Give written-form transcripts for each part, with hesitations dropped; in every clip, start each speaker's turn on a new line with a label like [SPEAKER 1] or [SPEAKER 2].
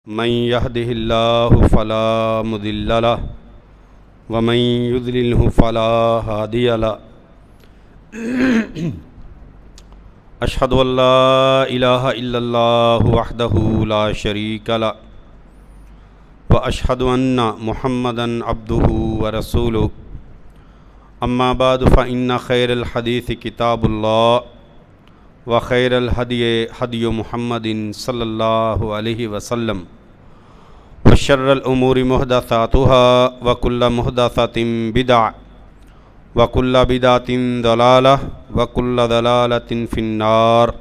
[SPEAKER 1] من يهده الله فلا مضل له ومن يضلله فلا هادي له أشهد أن لا إله إلا الله وحده لا شريك له وأشهد أن محمدا عبده ورسوله أما بعد فإن خير الحديث كتاب الله وخير الهدي هدي محمد صلى الله عليه وسلم وشر الأمور محدثاتها وكل محدثة بدعة وكل بدعة ضلالة وكل ضلالة في النار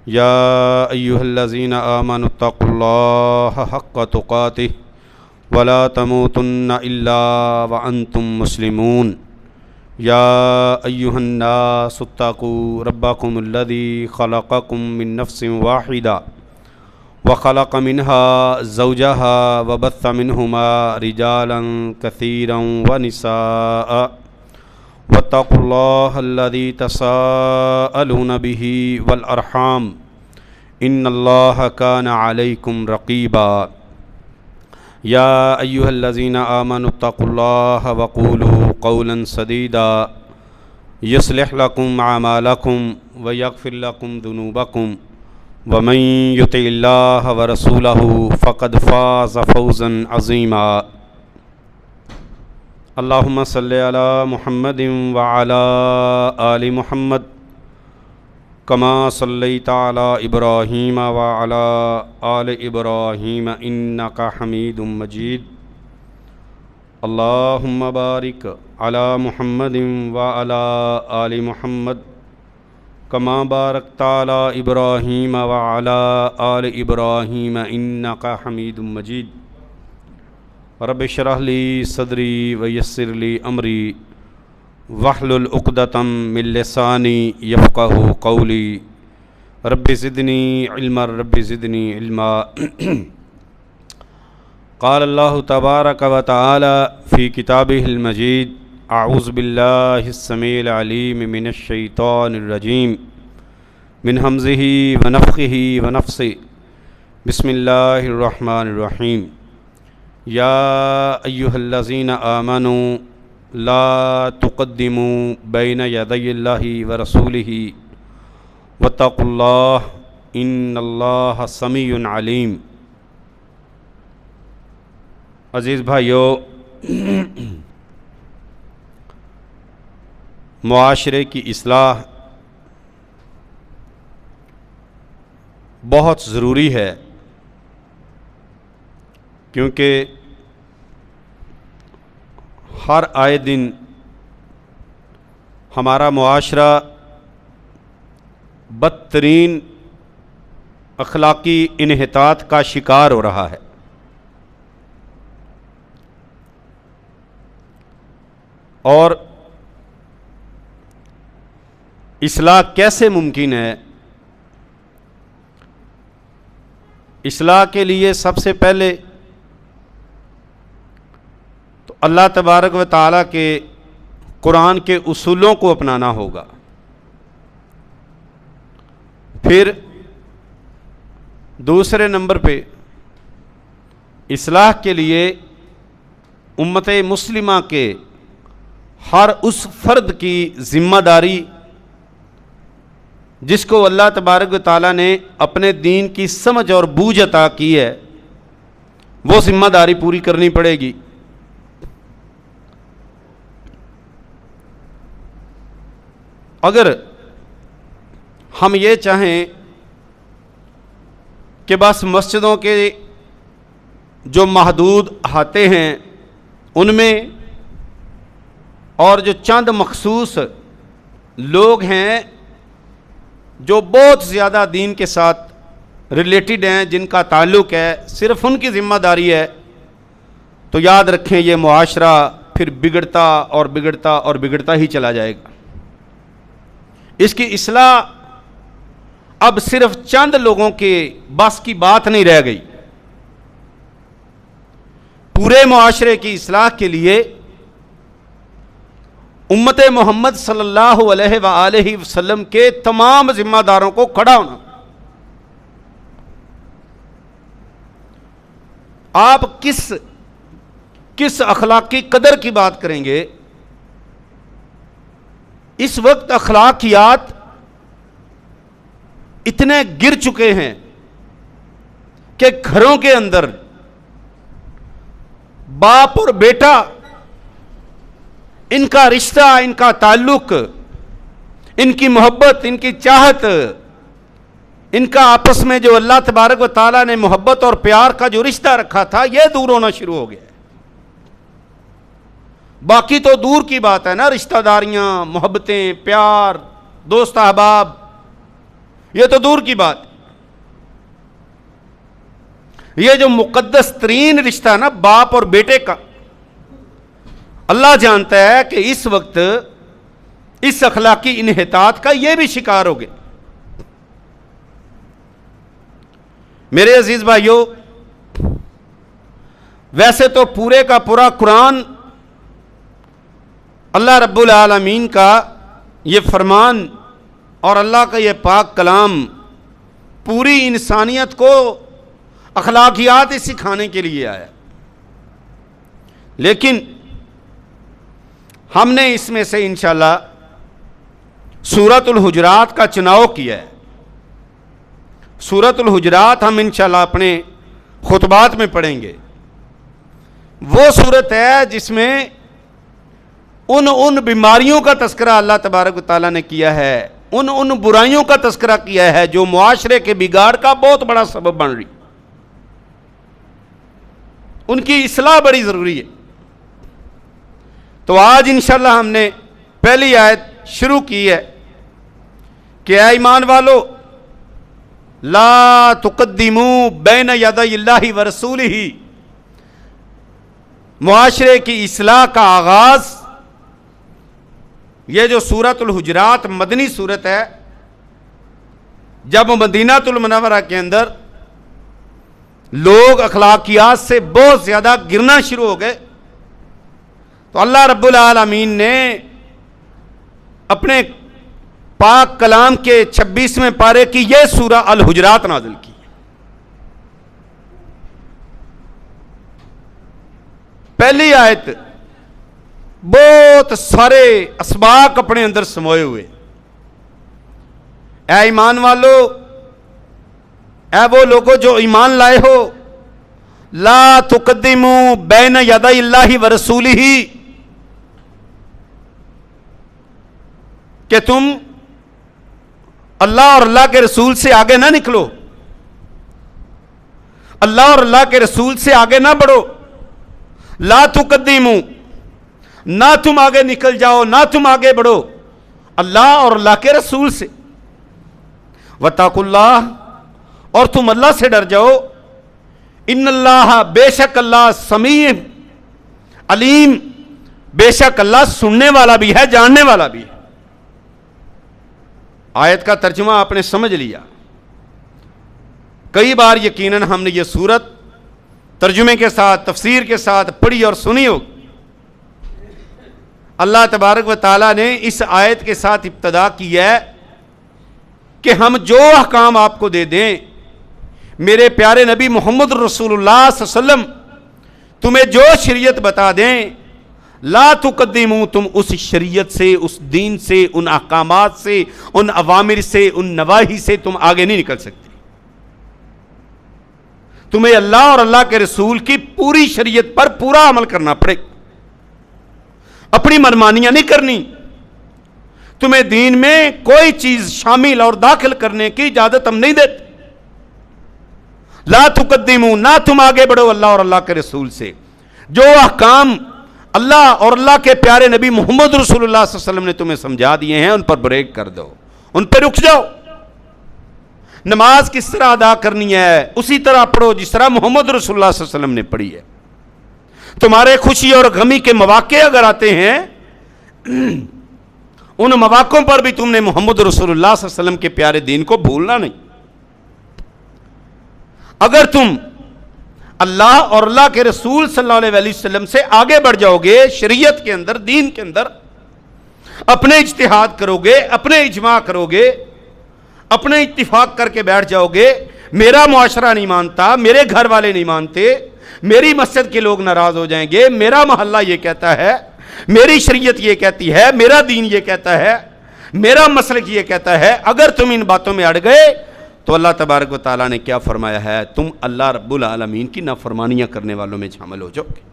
[SPEAKER 1] يا أيها الذين آمنوا اتقوا الله حق تقاته ولا تموتن إلا وأنتم مسلمون يا أيها الناس اتقوا ربكم الذي خلقكم من نفس واحدة وخلق منها زوجها وبث منهما رجالا كثيرا ونساء واتقوا الله الذي تساءلون به والأرحام إن الله كان عليكم رقيبا يا أيها الذين آمنوا اتقوا الله وقولوا قولا سديدا يصلح لكم أعمالكم ويغفر لكم ذنوبكم ومن يطع الله ورسوله فقد فاز فوزا عظيما اللهم صل على محمد وعلى آل محمد كما صليت على إبراهيم وعلى آل إبراهيم إنك حميد مجيد اللهم بارك على محمد وعلى آل محمد كما باركت على إبراهيم وعلى آل إبراهيم إنك حميد مجيد رب اشرح لي صدري ويسر لي أمري واحلل عقدة من لساني يفقهوا قولي رب زدني علما رب زدني علما قال الله تبارك وتعالى في كتابه المجيد أعوذ بالله السميع العليم من الشيطان الرجيم من همزه ونفخه ونفثه بسم الله الرحمن الرحيم يا أيها الذين آمنوا لا تقدموا بين يدي الله ورسوله واتقوا الله إن الله سميع عليم. عزیز بھائیو، معاشرے کی اصلاح بہت ضروری ہے، کیونکہ ہر آئے دن ہمارا معاشرہ بدترین اخلاقی انحطاط کا شکار ہو رہا ہے. اور اصلاح کیسے ممکن ہے؟ اصلاح کے لیے سب سے پہلے تو اللہ تبارک و تعالیٰ کے قرآن کے اصولوں کو اپنانا ہوگا. پھر دوسرے نمبر پہ اصلاح کے لیے امت مسلمہ کے ہر اس فرد کی ذمہ داری جس کو اللہ تبارک و تعالیٰ نے اپنے دین کی سمجھ اور بوجھ عطا کی ہے، وہ ذمہ داری پوری کرنی پڑے گی. اگر ہم یہ چاہیں کہ بس مسجدوں کے جو محدود احاطے ہیں ان میں اور جو چند مخصوص لوگ ہیں جو بہت زیادہ دین کے ساتھ ریلیٹڈ ہیں، جن کا تعلق ہے، صرف ان کی ذمہ داری ہے، تو یاد رکھیں یہ معاشرہ پھر بگڑتا اور بگڑتا اور بگڑتا ہی چلا جائے گا. اس کی اصلاح اب صرف چند لوگوں کے بس کی بات نہیں رہ گئی. پورے معاشرے کی اصلاح کے لیے امت محمد صلی اللہ علیہ وآلہ وسلم کے تمام ذمہ داروں کو کھڑا ہونا. آپ کس اخلاقی قدر کی بات کریں گے؟ اس وقت اخلاقیات اتنے گر چکے ہیں کہ گھروں کے اندر باپ اور بیٹا، ان کا رشتہ، ان کا تعلق، ان کی محبت، ان کی چاہت، ان کا آپس میں جو اللہ تبارک و تعالیٰ نے محبت اور پیار کا جو رشتہ رکھا تھا، یہ دور ہونا شروع ہو گیا ہے۔ باقی تو دور کی بات ہے نا، رشتہ داریاں، محبتیں، پیار، دوست احباب، یہ تو دور کی بات۔ یہ جو مقدس ترین رشتہ ہے نا باپ اور بیٹے کا، اللہ جانتا ہے کہ اس وقت اس اخلاقی انحطاط کا یہ بھی شکار ہو گئے۔ میرے عزیز بھائیو، ویسے تو پورے کا پورا قرآن اللہ رب العالمین کا یہ فرمان اور اللہ کا یہ پاک کلام پوری انسانیت کو اخلاقیات سکھانے کے لیے آیا، لیکن ہم نے اس میں سے انشاءاللہ سورۃ الحجرات کا چناؤ کیا ہے۔ سورۃ الحجرات ہم انشاءاللہ اپنے خطبات میں پڑھیں گے۔ وہ سورت ہے جس میں ان بیماریوں کا تذکرہ اللہ تبارک و تعالیٰ نے کیا ہے، ان برائیوں کا تذکرہ کیا ہے جو معاشرے کے بگاڑ کا بہت بڑا سبب بن رہی، ان کی اصلاح بڑی ضروری ہے۔ تو آج انشاءاللہ ہم نے پہلی آیت شروع کی ہے کہ اے ایمان والو، لا تقدموا بین یدی اللہ ورسولہ، معاشرے کی اصلاح کا آغاز، یہ جو سورۃ الحجرات مدنی سورت ہے، جب مدینہ المنورہ کے اندر لوگ اخلاقیات سے بہت زیادہ گرنا شروع ہو گئے، تو اللہ رب العالمین نے اپنے پاک کلام کے 26ویں پارے کی یہ سورہ الحجرات نازل کی۔ پہلی آیت بہت سارے اسباق اپنے اندر سموئے ہوئے۔ اے ایمان والو، اے وہ لوگوں جو ایمان لائے ہو، لا تقدموا بین یدی اللہ ورسولہ، کہ تم اللہ اور اللہ کے رسول سے آگے نہ نکلو، اللہ اور اللہ کے رسول سے آگے نہ بڑھو۔ لا تقدموا، نہ تم آگے نکل جاؤ، نہ تم آگے بڑھو اللہ اور اللہ کے رسول سے۔ واتقوا اللہ، اور تم اللہ سے ڈر جاؤ۔ ان اللہ، بے شک اللہ، سمیع علیم، بے شک اللہ سننے والا بھی ہے، جاننے والا بھی ہے۔ آیت کا ترجمہ آپ نے سمجھ لیا۔ کئی بار یقیناً ہم نے یہ سورت ترجمے کے ساتھ، تفسیر کے ساتھ پڑھی اور سنی ہو۔ اللہ تبارک و تعالیٰ نے اس آیت کے ساتھ ابتدا کی ہے کہ ہم جو احکام آپ کو دے دیں، میرے پیارے نبی محمد رسول اللہ صلی اللہ علیہ وسلم تمہیں جو شریعت بتا دیں، لا تقدموا، تم اس شریعت سے، اس دین سے، ان احکامات سے، ان اوامر سے، ان نواہی سے تم آگے نہیں نکل سکتے۔ تمہیں اللہ اور اللہ کے رسول کی پوری شریعت پر پورا عمل کرنا پڑے، اپنی منمانیاں نہیں کرنی۔ تمہیں دین میں کوئی چیز شامل اور داخل کرنے کی اجازت ہم نہیں دیتے۔ لا تقدموا، نہ تم آگے بڑھو اللہ اور اللہ کے رسول سے۔ جو احکام اللہ اور اللہ کے پیارے نبی محمد رسول اللہ صلی اللہ علیہ وسلم نے تمہیں سمجھا دیے ہیں، ان پر بریک کر دو، ان پہ رک جاؤ۔ نماز کس طرح ادا کرنی ہے اسی طرح پڑھو جس طرح محمد رسول اللہ صلی اللہ علیہ وسلم نے پڑھی ہے۔ تمہارے خوشی اور غمی کے مواقع اگر آتے ہیں، ان مواقعوں پر بھی تم نے محمد رسول اللہ صلی اللہ علیہ وسلم کے پیارے دین کو بھولنا نہیں۔ اگر تم اللہ اور اللہ کے رسول صلی اللہ علیہ وسلم سے آگے بڑھ جاؤ گے، شریعت کے اندر، دین کے اندر اپنے اجتہاد کرو گے، اپنے اجماع کرو گے، اپنے اتفاق کر کے بیٹھ جاؤ گے، میرا معاشرہ نہیں مانتا، میرے گھر والے نہیں مانتے، میری مسجد کے لوگ ناراض ہو جائیں گے، میرا محلہ یہ کہتا ہے، میری شریعت یہ کہتی ہے، میرا دین یہ کہتا ہے، میرا مسلک یہ کہتا ہے، اگر تم ان باتوں میں اڑ گئے تو اللہ تبارک و تعالیٰ نے کیا فرمایا ہے، تم اللہ رب العالمین کی نافرمانیاں کرنے والوں میں شامل ہو جاؤ گے۔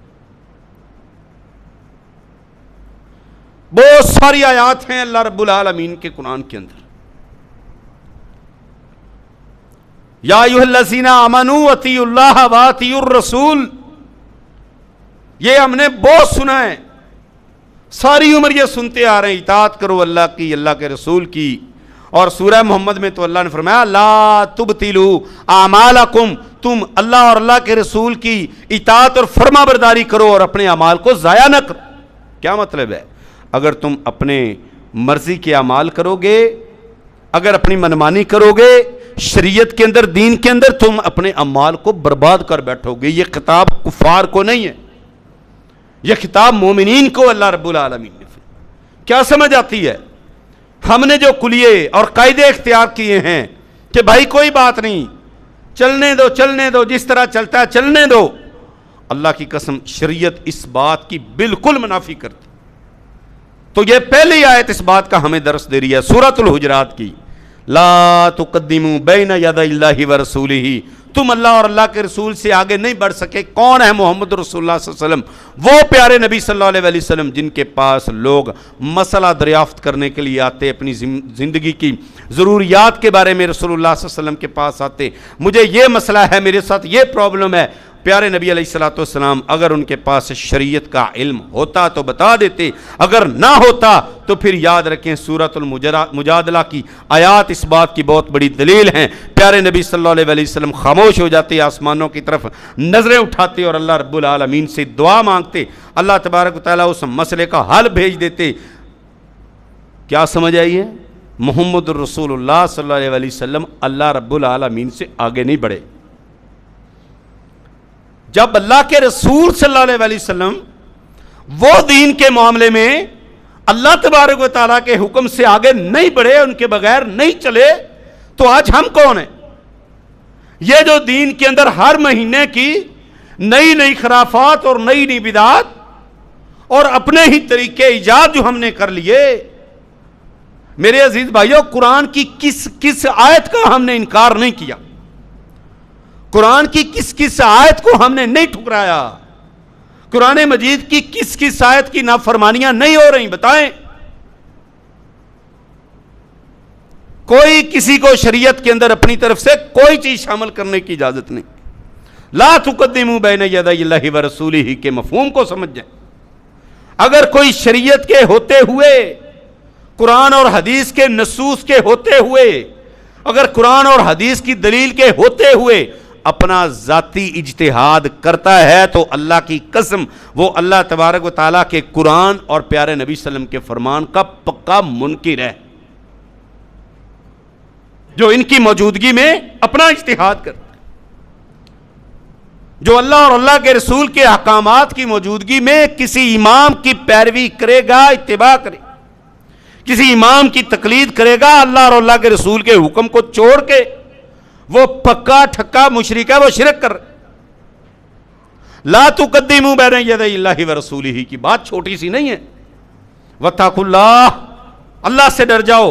[SPEAKER 1] بہت ساری آیات ہیں اللہ رب العالمین کے قرآن کے اندر، یا ایھا الذین آمنوا اطیعوا اللہ واطیعوا الرسول، یہ ہم نے بہت سنا ہے، ساری عمر یہ سنتے آ رہے ہیں، اطاعت کرو اللہ کی، اللہ کے رسول کی۔ اور سورہ محمد میں تو اللہ نے فرمایا لا تبطلوا اعمالکم، تم اللہ اور اللہ کے رسول کی اطاعت اور فرما برداری کرو اور اپنے اعمال کو ضائع نہ کرو۔ کیا مطلب ہے؟ اگر تم اپنے مرضی کے اعمال کرو گے، اگر اپنی منمانی کرو گے شریعت کے اندر، دین کے اندر، تم اپنے اعمال کو برباد کر بیٹھو گے۔ یہ خطاب کفار کو نہیں ہے، یہ خطاب مومنین کو اللہ رب العالمین نے۔ کیا سمجھ آتی ہے؟ ہم نے جو کلیے اور قاعدے اختیار کیے ہیں کہ بھائی کوئی بات نہیں، چلنے دو چلنے دو، جس طرح چلتا ہے چلنے دو، اللہ کی قسم شریعت اس بات کی بالکل منافی کرتی۔ تو یہ پہلی آیت اس بات کا ہمیں درس دے رہی ہے، سورۃ الحجرات کی، لا تقدموا بین یدی اللہ ورسولہ، تم اللہ اور اللہ کے رسول سے آگے نہیں بڑھ سکے۔ کون ہے محمد رسول اللہ صلی اللہ علیہ وسلم؟ وہ پیارے نبی صلی اللہ علیہ وسلم جن کے پاس لوگ مسئلہ دریافت کرنے کے لیے آتے، اپنی زندگی کی ضروریات کے بارے میں رسول اللہ صلی اللہ علیہ وسلم کے پاس آتے، مجھے یہ مسئلہ ہے، میرے ساتھ یہ پرابلم ہے۔ پیارے نبی علیہ الصلوۃ والسلام اگر ان کے پاس شریعت کا علم ہوتا تو بتا دیتے، اگر نہ ہوتا تو پھر یاد رکھیں سورۃ المجادلہ کی آیات اس بات کی بہت بڑی دلیل ہیں۔ پیارے نبی صلی اللہ علیہ وسلم خاموش ہو جاتے، آسمانوں کی طرف نظریں اٹھاتے اور اللہ رب العالمین سے دعا مانگتے، اللہ تبارک و تعالیٰ اس مسئلے کا حل بھیج دیتے۔ کیا سمجھ آئی ہے؟ محمد رسول اللہ صلی اللہ علیہ وسلم اللہ رب العالمین سے آگے نہیں بڑھے۔ جب اللہ کے رسول صلی اللہ علیہ وسلم وہ دین کے معاملے میں اللہ تبارک و تعالیٰ کے حکم سے آگے نہیں بڑھے، ان کے بغیر نہیں چلے، تو آج ہم کون ہیں؟ یہ جو دین کے اندر ہر مہینے کی نئی نئی خرافات اور نئی نئی بدعات اور اپنے ہی طریقے ایجاد جو ہم نے کر لیے، میرے عزیز بھائیوں، قرآن کی کس آیت کا ہم نے انکار نہیں کیا، قرآن کی کس آیت کو ہم نے نہیں ٹھکرایا، قرآن مجید کی کس آیت کی نافرمانیاں نہیں ہو رہی، بتائیں۔ کوئی کسی کو شریعت کے اندر اپنی طرف سے کوئی چیز شامل کرنے کی اجازت نہیں۔ لا تقدموا بین یدی اللہ ورسولہ کے مفہوم کو سمجھ جائیں۔ اگر کوئی شریعت کے ہوتے ہوئے، قرآن اور حدیث کے نصوص کے ہوتے ہوئے، اگر قرآن اور حدیث کی دلیل کے ہوتے ہوئے اپنا ذاتی اجتہاد کرتا ہے تو اللہ کی قسم وہ اللہ تبارک و تعالیٰ کے قرآن اور پیارے نبی صلی اللہ علیہ وسلم کے فرمان کا پکا منکر ہے، جو ان کی موجودگی میں اپنا اجتہاد کرتا ہے، جو اللہ اور اللہ کے رسول کے احکامات کی موجودگی میں کسی امام کی پیروی کرے گا، اتباع کرے، کسی امام کی تقلید کرے گا اللہ اور اللہ کے رسول کے حکم کو چھوڑ کے، وہ پکا ٹھکا مشرک ہے، وہ شرک کر رہے۔ لا تقدموا بین یدی اللہ ورسولہ کی بات چھوٹی سی نہیں ہے۔ واتقوا اللہ، اللہ سے ڈر جاؤ۔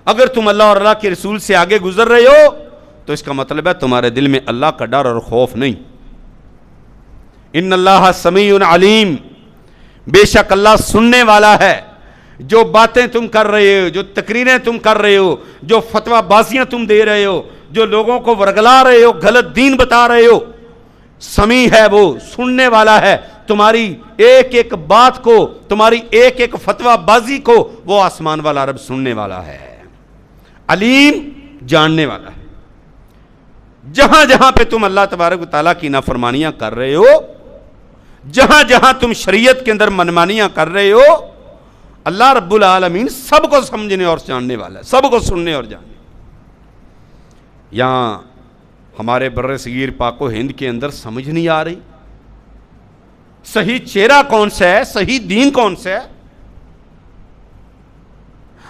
[SPEAKER 1] اگر تم اللہ اور اللہ کے رسول سے آگے گزر رہے ہو تو اس کا مطلب ہے تمہارے دل میں اللہ کا ڈر اور خوف نہیں۔ ان اللہ سمیع علیم، بے شک اللہ سننے والا ہے۔ جو باتیں تم کر رہے ہو، جو تقریریں تم کر رہے ہو، جو فتویٰ بازیاں تم دے رہے ہو، جو لوگوں کو ورگلا رہے ہو، غلط دین بتا رہے ہو، سمیع ہے، وہ سننے والا ہے۔ تمہاری ایک ایک بات کو، تمہاری ایک ایک فتویٰ بازی کو وہ آسمان والا رب سننے والا ہے، علیم، جاننے والا ہے۔ جہاں جہاں پہ تم اللہ تبارک و تعالیٰ کی نافرمانیاں کر رہے ہو، جہاں جہاں تم شریعت کے اندر منمانیاں کر رہے ہو، اللہ رب العالمین سب کو سمجھنے اور جاننے والا ہے، سب کو سننے اور جاننے۔ یہاں ہمارے بر صغیر پاک و ہند کے اندر سمجھ نہیں آ رہی صحیح چہرہ کون سا ہے، صحیح دین کون سا ہے۔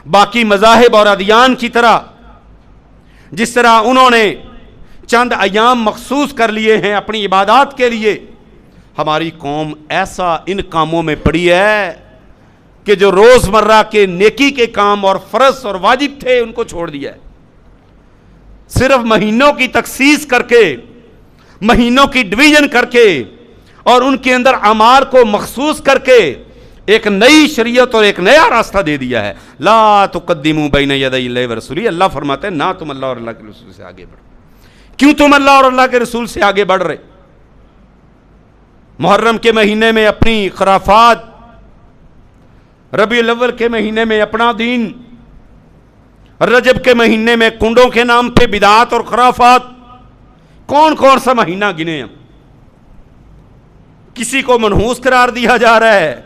[SPEAKER 1] باقی مذاہب اور ادیان کی طرح، جس طرح انہوں نے چند ایام مخصوص کر لیے ہیں اپنی عبادات کے لیے. ہماری قوم ایسا ان کاموں میں پڑی ہے کہ جو روزمرہ کے نیکی کے کام اور فرض اور واجب تھے ان کو چھوڑ دیا ہے. صرف مہینوں کی تخصیص کر کے، مہینوں کی ڈویژن کر کے اور ان کے اندر اعمال کو مخصوص کر کے ایک نئی شریعت اور ایک نیا راستہ دے دیا ہے. لا تقدموا بین یدی اللہ ورسولہ. اللہ فرماتے ہیں نہ تم اللہ اور اللہ کے رسول سے آگے بڑھو. کیوں تم اللہ اور اللہ کے رسول سے آگے بڑھ رہے؟ محرم کے مہینے میں اپنی خرافات، ربیع الاول کے مہینے میں اپنا دین، رجب کے مہینے میں کنڈوں کے نام پہ بدعات اور خرافات. کون کون سا مہینہ گنے ہم؟ کسی کو منحوس قرار دیا جا رہا ہے،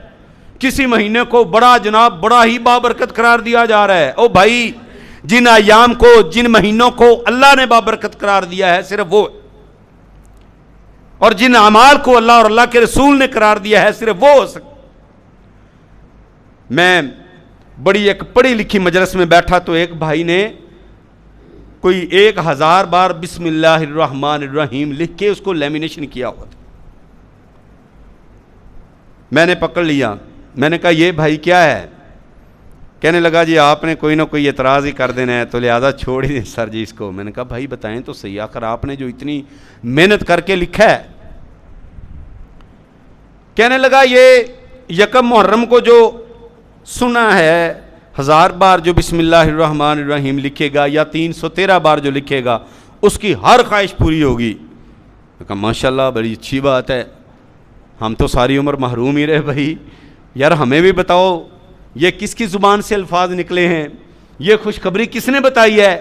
[SPEAKER 1] کسی مہینے کو بڑا جناب بڑا ہی بابرکت قرار دیا جا رہا ہے. او بھائی، جن ایام کو، جن مہینوں کو اللہ نے بابرکت قرار دیا ہے صرف وہ، اور جن اعمال کو اللہ اور اللہ کے رسول نے قرار دیا ہے صرف وہ ہو سکتا. میں بڑی ایک پڑھی لکھی مجلس میں بیٹھا تو ایک بھائی نے کوئی 1000 بار بسم اللہ الرحمن الرحیم لکھ کے اس کو لیمینیشن کیا ہوا تھا. میں نے پکڑ لیا، میں نے کہا یہ بھائی کیا ہے؟ کہنے لگا جی آپ نے کوئی نہ کوئی اعتراض ہی کر دینا ہے تو لہذا چھوڑ ہی دیں سر جی اس کو. میں نے کہا بھائی بتائیں تو صحیح، آخر آپ نے جو اتنی محنت کر کے لکھا ہے. کہنے لگا یہ یکم محرم کو جو سنا ہے 1000 بار جو بسم اللہ الرحمن الرحیم لکھے گا یا 313 بار جو لکھے گا اس کی ہر خواہش پوری ہوگی. میں کہا ماشاءاللہ بڑی اچھی بات ہے، ہم تو ساری عمر محروم ہی رہے. بھائی یار ہمیں بھی بتاؤ یہ کس کی زبان سے الفاظ نکلے ہیں، یہ خوشخبری کس نے بتائی ہے؟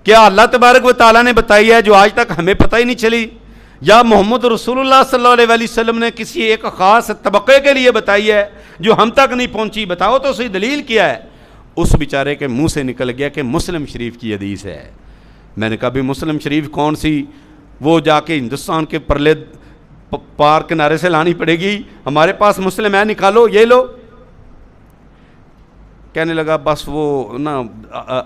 [SPEAKER 1] کیا اللہ تبارک و تعالیٰ نے بتائی ہے جو آج تک ہمیں پتہ ہی نہیں چلی، یا محمد رسول اللہ صلی اللہ علیہ وسلم نے کسی ایک خاص طبقے کے لیے بتائی ہے جو ہم تک نہیں پہنچی؟ بتاؤ تو صحیح دلیل کیا ہے؟ اس بیچارے کے منہ سے نکل گیا کہ مسلم شریف کی حدیث ہے. میں نے کہا بھی مسلم شریف کون سی؟ وہ جا کے ہندوستان کے پرلے پار کنارے سے لانی پڑے گی. ہمارے پاس مسلم ہے، نکالو یہ لو. کہنے لگا بس وہ نا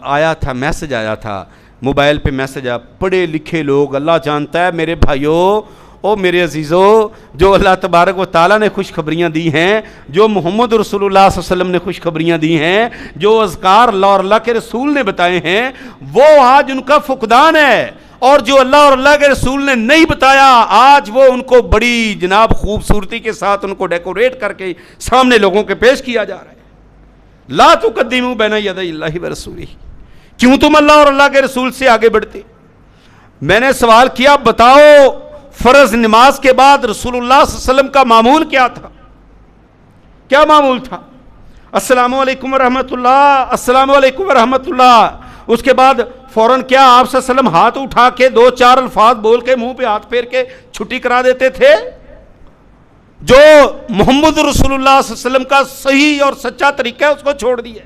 [SPEAKER 1] آیا تھا، میسج آیا تھا موبائل پہ، میسج آیا. پڑھے لکھے لوگ اللہ جانتا ہے میرے بھائیوں، او میرے عزیزوں، جو اللہ تبارک و تعالیٰ نے خوشخبریاں دی ہیں، جو محمد رسول اللہ صلی اللہ علیہ وسلم نے خوشخبریاں دی ہیں، جو اذکار اللہ اور اللہ کے رسول نے بتائے ہیں، وہ آج ان کا فقدان ہے. اور جو اللہ اور اللہ کے رسول نے نہیں بتایا آج وہ ان کو بڑی جناب خوبصورتی کے ساتھ ان کو ڈیکوریٹ کر کے سامنے لوگوں کے پیش کیا جا رہا ہے. لا تقدموا بین یدی اللہ ورسولہ. کیوں تم اللہ اور اللہ کے رسول سے آگے بڑھتے؟ میں نے سوال کیا بتاؤ فرض نماز کے بعد رسول اللہ صلی اللہ علیہ وسلم کا معمول کیا تھا؟ کیا معمول تھا؟ السلام علیکم ورحمۃ اللہ، السلام علیکم ورحمۃ اللہ. اس کے بعد فوراً کیا آپ صلی اللہ علیہ وسلم ہاتھ اٹھا کے 2-4 الفاظ بول کے منہ پہ ہاتھ پھیر کے چھٹی کرا دیتے تھے؟ جو محمد رسول اللہ صلی اللہ علیہ وسلم کا صحیح اور سچا طریقہ ہے اس کو چھوڑ دیا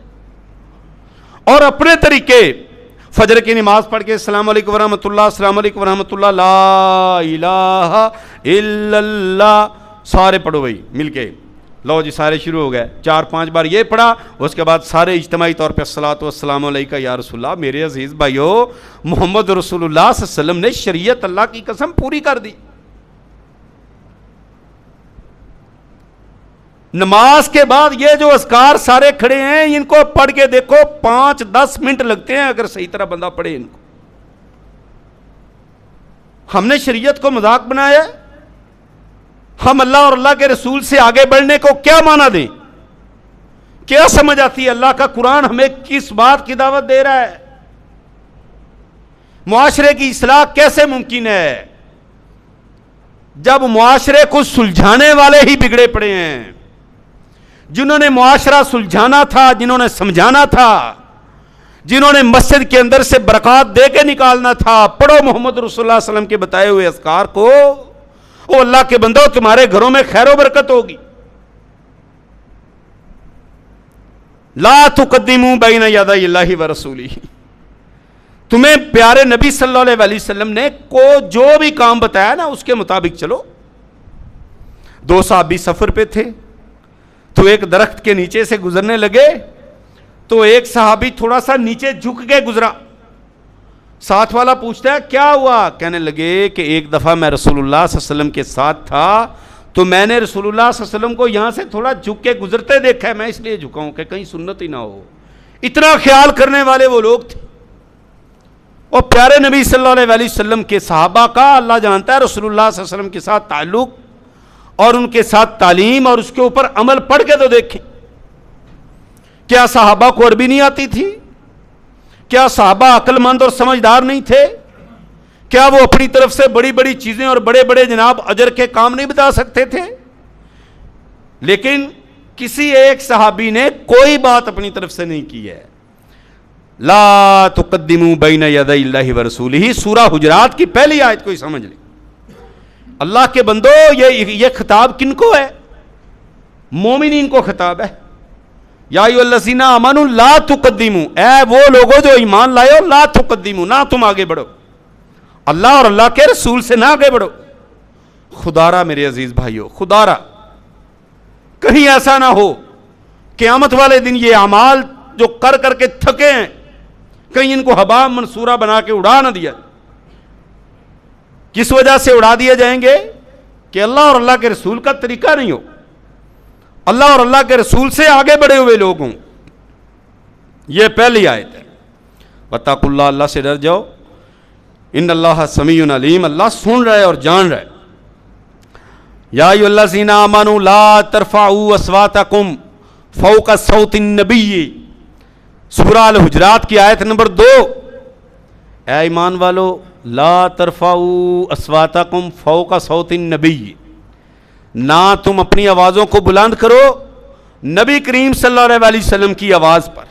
[SPEAKER 1] اور اپنے طریقے فجر کی نماز پڑھ کے السلام علیکم ورحمۃ اللہ، السلام علیکم ورحمۃ اللہ، لا الہ الا اللہ، سارے پڑھو بھائی مل کے. لو جی سارے شروع ہو گئے. 4-5 بار یہ پڑھا، اس کے بعد سارے اجتماعی طور پہ الصلاۃ والسلام علیکہ یا رسول اللہ. میرے عزیز بھائیو، محمد رسول اللہ صلی اللہ علیہ وسلم نے شریعت اللہ کی قسم پوری کر دی. نماز کے بعد یہ جو اذکار سارے کھڑے ہیں ان کو پڑھ کے دیکھو، 5-10 منٹ لگتے ہیں اگر صحیح طرح بندہ پڑھے ان کو. ہم نے شریعت کو مذاق بنایا ہے. ہم اللہ اور اللہ کے رسول سے آگے بڑھنے کو کیا معنی دیں؟ کیا سمجھ آتی ہے؟ اللہ کا قرآن ہمیں کس بات کی دعوت دے رہا ہے؟ معاشرے کی اصلاح کیسے ممکن ہے جب معاشرے کو سلجھانے والے ہی بگڑے پڑے ہیں؟ جنہوں نے معاشرہ سلجھانا تھا، جنہوں نے سمجھانا تھا، جنہوں نے مسجد کے اندر سے برکات دے کے نکالنا تھا، پڑھو محمد رسول اللہ صلی اللہ علیہ وسلم کے بتائے ہوئے اذکار کو، او اللہ کے بندو تمہارے گھروں میں خیر و برکت ہوگی. لا تقدموا بین یدی اللہ ورسولہ. تمہیں پیارے نبی صلی اللہ علیہ وسلم نے کو جو بھی کام بتایا نا اس کے مطابق چلو. 2 صحابی سفر پہ تھے تو ایک درخت کے نیچے سے گزرنے لگے تو ایک صحابی تھوڑا سا نیچے جھک کے گزرا. ساتھ والا پوچھتا ہے کیا ہوا؟ کہنے لگے کہ ایک دفعہ میں رسول اللہ صلی اللہ علیہ وسلم کے ساتھ تھا تو میں نے رسول اللہ صلی اللہ علیہ وسلم کو یہاں سے تھوڑا جھک کے گزرتے دیکھا ہے، میں اس لیے جھکا ہوں کہ کہیں سنت ہی نہ ہو۔ اتنا خیال کرنے والے وہ لوگ تھے۔ اور پیارے نبی صلی اللہ علیہ وسلم کے صحابہ کا اللہ جانتا ہے رسول اللہ صلی اللہ علیہ وسلم کے ساتھ تعلق اور ان کے ساتھ تعلیم اور اس کے اوپر عمل پڑھ کے تو دیکھیں۔ کیا صحابہ کو عربی نہیں آتی تھی؟ کیا صحابہ عقل مند اور سمجھدار نہیں تھے؟ کیا وہ اپنی طرف سے بڑی بڑی چیزیں اور بڑے بڑے جناب اجر کے کام نہیں بتا سکتے تھے؟ لیکن کسی ایک صحابی نے کوئی بات اپنی طرف سے نہیں کی ہے۔ لا تقدموا بین یدی اللہ ورسولہ، سورہ حجرات کی پہلی آیت کو ہی سمجھ لیں۔ اللہ کے بندو، یہ خطاب کن کو ہے؟ مومنین کو خطاب ہے۔ یا ایھا الذین آمنوا لا تقدموا، اے وہ لوگوں جو ایمان لائے ہو، لا تقدموا، نہ تم آگے بڑھو، اللہ اور اللہ کے رسول سے نہ آگے بڑھو۔ خدارا میرے عزیز بھائیو، خدارا کہیں ایسا نہ ہو قیامت والے دن یہ اعمال جو کر کر کے تھکے ہیں کہیں ان کو ہبا منصورہ بنا کے اڑا نہ دیا۔ کس وجہ سے اڑا دیے جائیں گے؟ کہ اللہ اور اللہ کے رسول کا طریقہ نہیں ہو، اللہ اور اللہ کے رسول سے آگے بڑھے ہوئے لوگ ہوں۔ یہ پہلی آیت ہے۔ واتقوا اللہ، اللہ سے ڈر جاؤ، ان اللہ سمیع علیم، اللہ سن رہا ہے اور جان رہا ہے۔ یا ایھا الذین آمنوا لا ترفعوا اصواتکم فوق صوت النبی، سورہ الحجرات کی آیت نمبر 2۔ اے ایمان والو، لا ترفعوا اصواتکم فوق صوت النبی، نہ تم اپنی آوازوں کو بلند کرو نبی کریم صلی اللہ علیہ وسلم کی آواز پر۔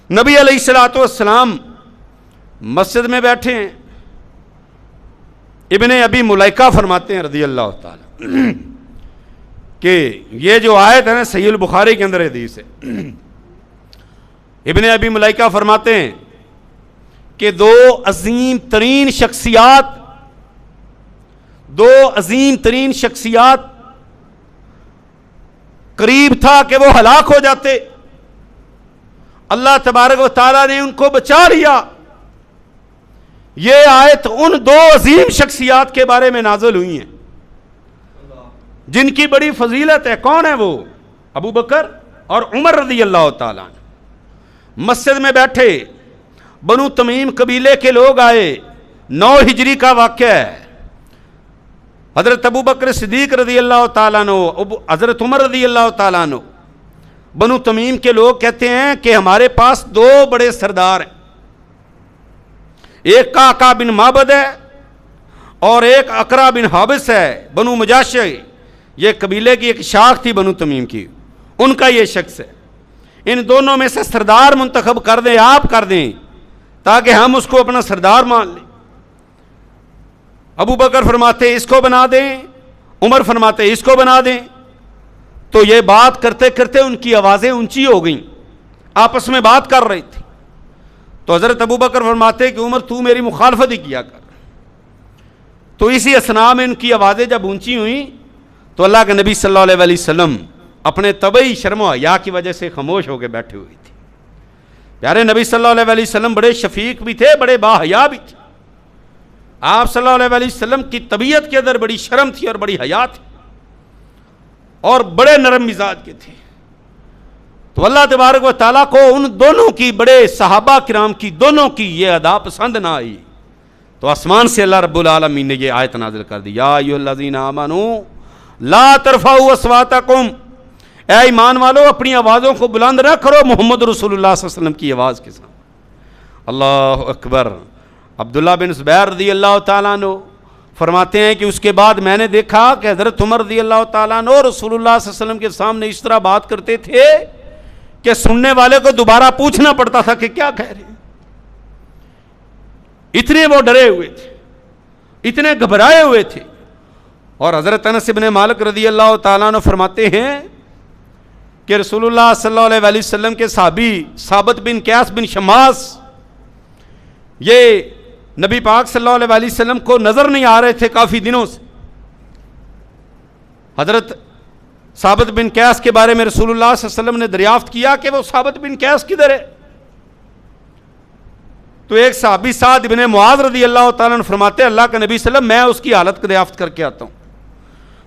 [SPEAKER 1] نبی علیہ الصلوۃ والسلام مسجد میں بیٹھے ہیں، ابن ابی ملیکہ فرماتے ہیں رضی اللہ تعالی کہ یہ جو آیت ہے نا صحیح البخاری کے اندر حدیث ہے۔ ابن ابی ملیکہ فرماتے ہیں کہ دو عظیم ترین شخصیات قریب تھا کہ وہ ہلاک ہو جاتے، اللہ تبارک و تعالیٰ نے ان کو بچا لیا۔ یہ آیت ان دو عظیم شخصیات کے بارے میں نازل ہوئی ہیں جن کی بڑی فضیلت ہے۔ کون ہے وہ؟ ابو بکر اور عمر رضی اللہ تعالیٰ عنہ۔ مسجد میں بیٹھے، بنو تمیم قبیلے کے لوگ آئے، 9 ہجری کا واقعہ ہے۔ حضرت ابو بکر صدیق رضی اللہ تعالیٰ عنہ، حضرت عمر رضی اللہ تعالیٰ عنہ، بنو تمیم کے لوگ کہتے ہیں کہ ہمارے پاس 2 بڑے سردار ہیں، ایک قعقاع بن معبد ہے اور ایک اقرع بن حابس ہے، بنو مجاشع، یہ قبیلے کی ایک شاخ تھی بنو تمیم کی، ان کا یہ شخص ہے۔ ان دونوں میں سے سردار منتخب کر دیں، آپ کر دیں تاکہ ہم اس کو اپنا سردار مان لیں۔ ابو بکر فرماتے اس کو بنا دیں، عمر فرماتے اس کو بنا دیں۔ تو یہ بات کرتے کرتے ان کی آوازیں اونچی ہو گئیں، آپس میں بات کر رہی تھی۔ تو حضرت ابو بکر فرماتے کہ عمر تو میری مخالفت ہی کیا کر۔ تو اسی اثناء میں ان کی آوازیں جب اونچی ہوئیں تو اللہ کے نبی صلی اللہ علیہ وسلم اپنے طبعی شرم و حیا کی وجہ سے خاموش ہو کے بیٹھے ہوئے تھے۔ پیارے نبی صلی اللہ علیہ وسلم بڑے شفیق بھی تھے، بڑے باحیا بھی تھے۔ آپ صلی اللہ علیہ وسلم کی طبیعت کے اندر بڑی شرم تھی اور بڑی حیا تھی اور بڑے نرم مزاج کے تھے۔ تو اللہ تبارک و تعالیٰ کو ان دونوں کی، بڑے صحابہ کرام کی دونوں کی یہ ادا پسند نہ آئی، تو آسمان سے اللہ رب العالمین نے یہ آیت نازل کر دی، یا ایھا الذین آمنوا لا ترفعوا اصواتکم، اے ایمان والو اپنی آوازوں کو بلند نہ کرو محمد رسول اللہ صلی اللہ علیہ وسلم کی آواز کے ساتھ۔ اللہ اکبر۔ عبداللہ بن زبیر رضی اللہ تعالیٰ عنہ فرماتے ہیں کہ اس کے بعد میں نے دیکھا کہ حضرت عمر رضی اللہ تعالیٰ عنہ رسول اللہ صلی اللہ علیہ وسلم کے سامنے اس طرح بات کرتے تھے کہ سننے والے کو دوبارہ پوچھنا پڑتا تھا کہ کیا کہہ رہے ہیں۔ اتنے وہ ڈرے ہوئے تھے، اتنے گھبرائے ہوئے تھے۔ اور حضرت انس بن مالک رضی اللہ تعالیٰ عنہ فرماتے ہیں کہ رسول اللہ صلی اللہ علیہ وسلم کے صحابی ثابت بن قیس بن شماس، یہ نبی پاک صلی اللہ علیہ وسلم کو نظر نہیں آ رہے تھے کافی دنوں سے۔ حضرت ثابت بن قیس کے بارے میں رسول اللہ صلی اللہ علیہ وسلم نے دریافت کیا کہ وہ ثابت بن قیس کدھر ہے؟ تو تو ایک صحابی سعد بن معاذ رضی اللہ تعالیٰ عنہ فرماتے ہیں اللہ کے نبی صلی اللہ علیہ وسلم میں اس کی حالت کو دریافت کر کے آتا ہوں.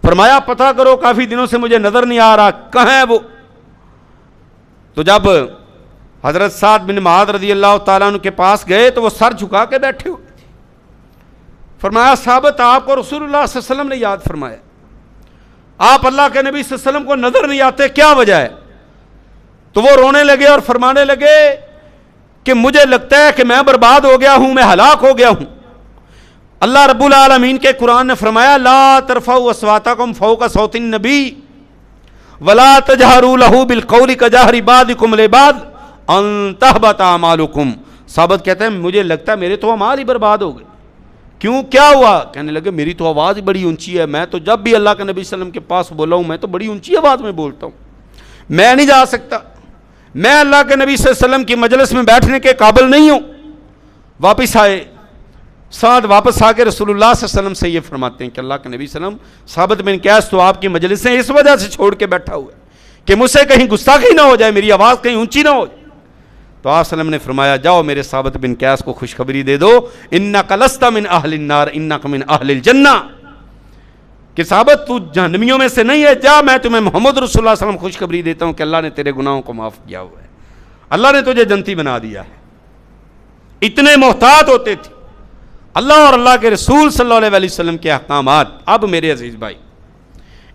[SPEAKER 1] فرمایا پتہ کرو کافی دنوں سے مجھے نظر نہیں آ رہا, کہاں ہے وہ؟ تو جب حضرت سعد بن معاذ رضی اللہ تعالیٰ عنہ کے پاس گئے تو وہ سر جھکا کے بیٹھے ہوئے تھے. فرمایا ثابت آپ کو رسول اللہ صلی اللہ علیہ وسلم نے یاد فرمایا, آپ اللہ کے نبی صلی اللہ علیہ وسلم کو نظر نہیں آتے, کیا وجہ ہے؟ تو وہ رونے لگے اور فرمانے لگے کہ مجھے لگتا ہے کہ میں برباد ہو گیا ہوں, میں ہلاک ہو گیا ہوں. اللہ رب العالمین کے قرآن نے فرمایا لا ترفعوا اصواتکم فوق صوت النبی ولا تجہروا لہ بالقول کجہر بعضکم لبعض ان تحبط اعمالکم. ثابت کہتے ہیں مجھے لگتا ہے میرے تو اعمال ہی برباد ہو گئے. کیوں, کیا ہوا؟ کہنے لگے میری تو آواز ہی بڑی اونچی ہے, میں تو جب بھی اللہ کے نبی صلی اللہ علیہ وسلم کے پاس بولا ہوں میں تو بڑی اونچی آواز میں بولتا ہوں, میں نہیں جا سکتا, میں اللہ کے نبی صلی اللہ علیہ وسلم کی مجلس میں بیٹھنے کے قابل نہیں ہوں. واپس آئے, سعد واپس آ کے رسول اللہ صلی اللہ علیہ وسلم سے یہ فرماتے ہیں کہ اللہ کے نبی صلی اللہ علیہ وسلم ثابت بن قیس تو آپ کی مجلسیں اس وجہ سے چھوڑ کے بیٹھا ہوا ہے کہ مجھ سے کہیں گستاخی نہ ہو جائے, میری آواز کہیں اونچی نہ ہو جائے. تو آپ صلی اللہ علیہ وسلم نے فرمایا جاؤ میرے ثابت بن قیس کو خوشخبری دے دو انک لست من اہل النار انک من اہل الجنہ, کہ ثابت تو جہنمیوں میں سے نہیں ہے, جا میں تمہیں محمد رسول اللہ صلی اللہ علیہ وسلم خوشخبری دیتا ہوں کہ اللہ نے تیرے گناہوں کو معاف کیا ہوا ہے, اللہ نے تجھے جنتی بنا دیا ہے. اتنے محتاط ہوتے تھے اللہ اور اللہ کے رسول صلی اللہ علیہ وسلم کے احکامات. اب میرے عزیز بھائی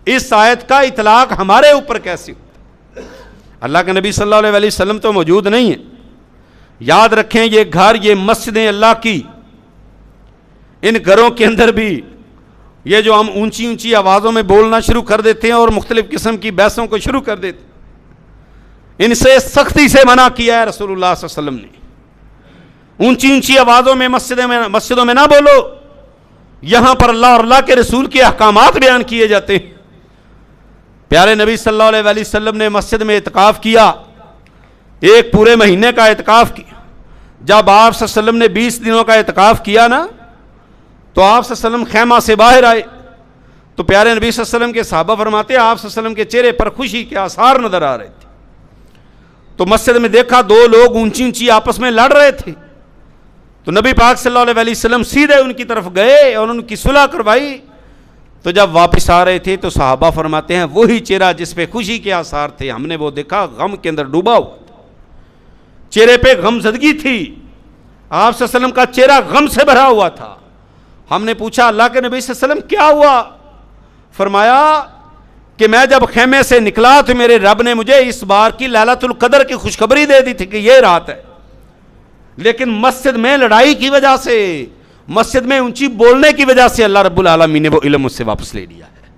[SPEAKER 1] اس آیت کا اطلاق ہمارے اوپر کیسے ہوتا ہے؟ اللہ کے نبی صلی اللہ علیہ وسلم تو موجود نہیں ہیں. یاد رکھیں یہ گھر, یہ مسجدیں اللہ کی, ان گھروں کے اندر بھی یہ جو ہم اونچی اونچی آوازوں میں بولنا شروع کر دیتے ہیں اور مختلف قسم کی بحثوں کو شروع کر دیتے ہیں, ان سے سختی سے منع کیا ہے رسول اللہ صلی اللہ علیہ وسلم نے. اونچی اونچی آوازوں میں مسجدوں میں نہ بولو, یہاں پر اللہ اور اللہ کے رسول کے احکامات بیان کیے جاتے ہیں. پیارے نبی صلی اللہ علیہ وسلم نے مسجد میں اعتکاف کیا, ایک پورے مہینے کا اعتکاف کیا. جب آپ صلی اللہ علیہ وسلم نے 20 دنوں کا اعتکاف کیا نا, تو آپ صلی اللہ علیہ وسلم خیمہ سے باہر آئے تو پیارے نبی صلی اللہ علیہ وسلم کے صحابہ فرماتے ہیں آپ صلی اللہ علیہ وسلم کے چہرے پر خوشی کے آثار نظر آ رہے تھے. تو مسجد میں دیکھا دو لوگ اونچی اونچی آپس میں لڑ رہے تھے, تو نبی پاک صلی اللہ علیہ وسلم سیدھے ان کی طرف گئے اور ان کی صلح کروائی. تو جب واپس آ رہے تھے تو صحابہ فرماتے ہیں وہی چہرہ جس پہ خوشی کے آثار تھے ہم نے وہ دیکھا غم کے اندر ڈوبا ہوا تھا, چہرے پہ غم زدگی تھی, آپ صلی اللہ علیہ وسلم کا چہرہ غم سے بھرا ہوا تھا. ہم نے پوچھا اللہ کے نبی صلی اللہ علیہ وسلم کیا ہوا؟ فرمایا کہ میں جب خیمے سے نکلا تو میرے رب نے مجھے اس بار کی لیلۃ القدر کی خوشخبری دے دی تھی کہ یہ رات ہے, لیکن مسجد میں لڑائی کی وجہ سے, مسجد میں اونچی بولنے کی وجہ سے اللہ رب العالمین نے وہ علم مجھ سے واپس لے لیا ہے.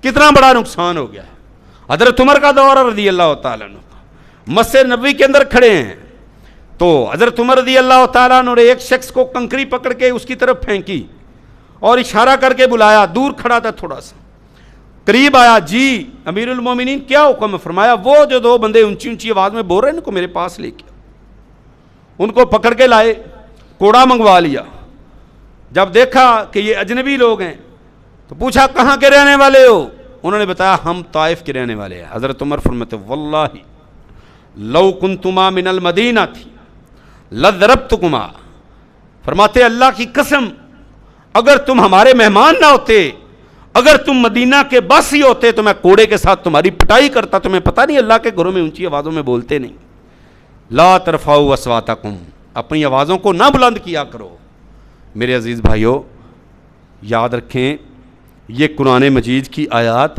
[SPEAKER 1] کتنا بڑا نقصان ہو گیا ہے. حضرت عمر کا دور رضی اللہ تعالیٰ عنہ مسجد نبوی کے اندر کھڑے ہیں, تو حضرت عمر رضی اللہ تعالیٰ عنہ نے ایک شخص کو کنکری پکڑ کے اس کی طرف پھینکی اور اشارہ کر کے بلایا, دور کھڑا تھا تھوڑا سا, قریب آیا, جی امیر المومنین کیا حکم ہے؟ فرمایا وہ جو دو بندے اونچی اونچی آواز میں بول رہے ہیں ان کو میرے پاس لے کے, ان کو پکڑ کے لائے, کوڑا منگوا لیا. جب دیکھا کہ یہ اجنبی لوگ ہیں تو پوچھا کہاں کے رہنے والے ہو؟ انہوں نے بتایا ہم طائف کے رہنے والے ہیں. حضرت عمر فرماتے واللہ لو کنتما من المدینہ تھی لضربتکما, فرماتے اللہ کی قسم اگر تم ہمارے مہمان نہ ہوتے, اگر تم مدینہ کے بس ہی ہوتے تو میں کوڑے کے ساتھ تمہاری پٹائی کرتا. تمہیں پتہ نہیں اللہ کے گھروں میں اونچی آوازوں میں بولتے نہیں. لا ترفعوا اصواتکم, اپنی آوازوں کو نہ بلند کیا کرو. میرے عزیز بھائیو یاد رکھیں یہ قرآن مجید کی آیات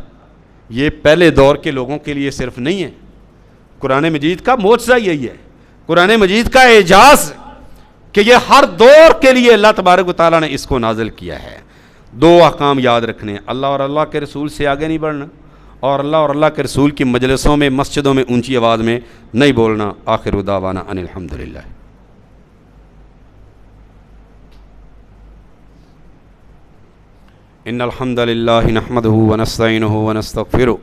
[SPEAKER 1] یہ پہلے دور کے لوگوں کے لیے صرف نہیں ہے, قرآن مجید کا معجزہ یہی ہے, قرآن مجید کا اعجاز کہ یہ ہر دور کے لیے اللہ تبارک و تعالیٰ نے اس کو نازل کیا ہے. دو احکام یاد رکھنے, اللہ اور اللہ کے رسول سے آگے نہیں بڑھنا, اور اللہ اور اللہ کے رسول کی مجلسوں میں مسجدوں میں اونچی آواز میں نہیں بولنا. آخر دعوانا ان الحمدللہ. ان الحمد للہ نحمدہ ونستعینہ ونستغفرہ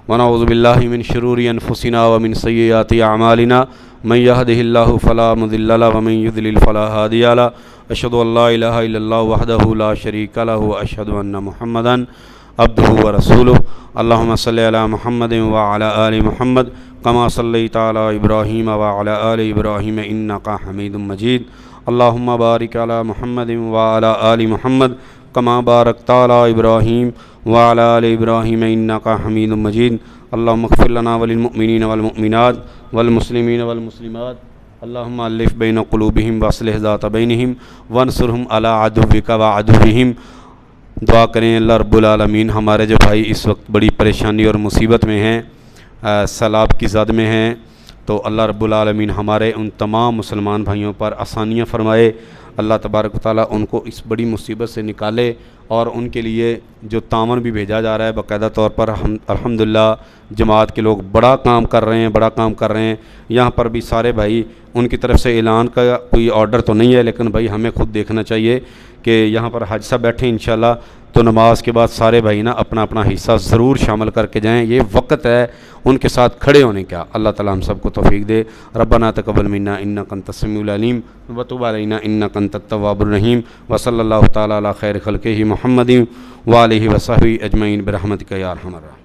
[SPEAKER 1] ونعوذ باللہ من شرور انفسنا ومن سیئات اعمالنا من یہدہ اللہ فلا مضل لہ ومن یضلل فلا ہادی لہ. اشہد ان لا الہ الا اللہ وحدہ لا شریک لہ واشہد ان محمدا عبدہ ورسولہ. اللہم صلی علی محمد وعلی آل محمد کما صلیت علی ابراہیم وعلی آل ابراہیم انک حمید مجید. اللہم بارک علی محمد وعلی آل محمد کما بارکت علی ابراہیم وعلی آل ابراہیم انک حمید مجید اللہم اغفر لنا وللمؤمنین والمؤمنات والمسلمین والمسلمات اللہم الف بین قلوبہم واصلح ذات بینہم وانصرہم علی عدوک وعدوہم۔ دعا کریں اللہ رب العالمین ہمارے جو بھائی اس وقت بڑی پریشانی اور مصیبت میں ہیں، سیلاب کی زد میں ہیں، تو اللہ رب العالمین ہمارے ان تمام مسلمان بھائیوں پر آسانیاں فرمائے، اللہ تبارک و تعالیٰ ان کو اس بڑی مصیبت سے نکالے، اور ان کے لیے جو تعاون بھی بھیجا جا رہا ہے باقاعدہ طور پر الحمدللہ جماعت کے لوگ بڑا کام کر رہے ہیں یہاں پر بھی سارے بھائی، ان کی طرف سے اعلان کا کوئی آرڈر تو نہیں ہے، لیکن بھائی ہمیں خود دیکھنا چاہیے کہ یہاں پر حاج صاحب بیٹھے انشاءاللہ، تو نماز کے بعد سارے بھائی نا اپنا اپنا حصہ ضرور شامل کر کے جائیں، یہ وقت ہے ان کے ساتھ کھڑے ہونے کا۔ اللہ تعالیٰ ہم سب کو توفیق دے۔ ربنا تقبل منا انک انت السمیع العلیم وتب علینا انک انت التواب الرحیم، وصلی اللہ تعالیٰ علی خیر خلقہ محمد وآلہ وصحبہ اجمعین برحمتک یا ارحم الراحمین۔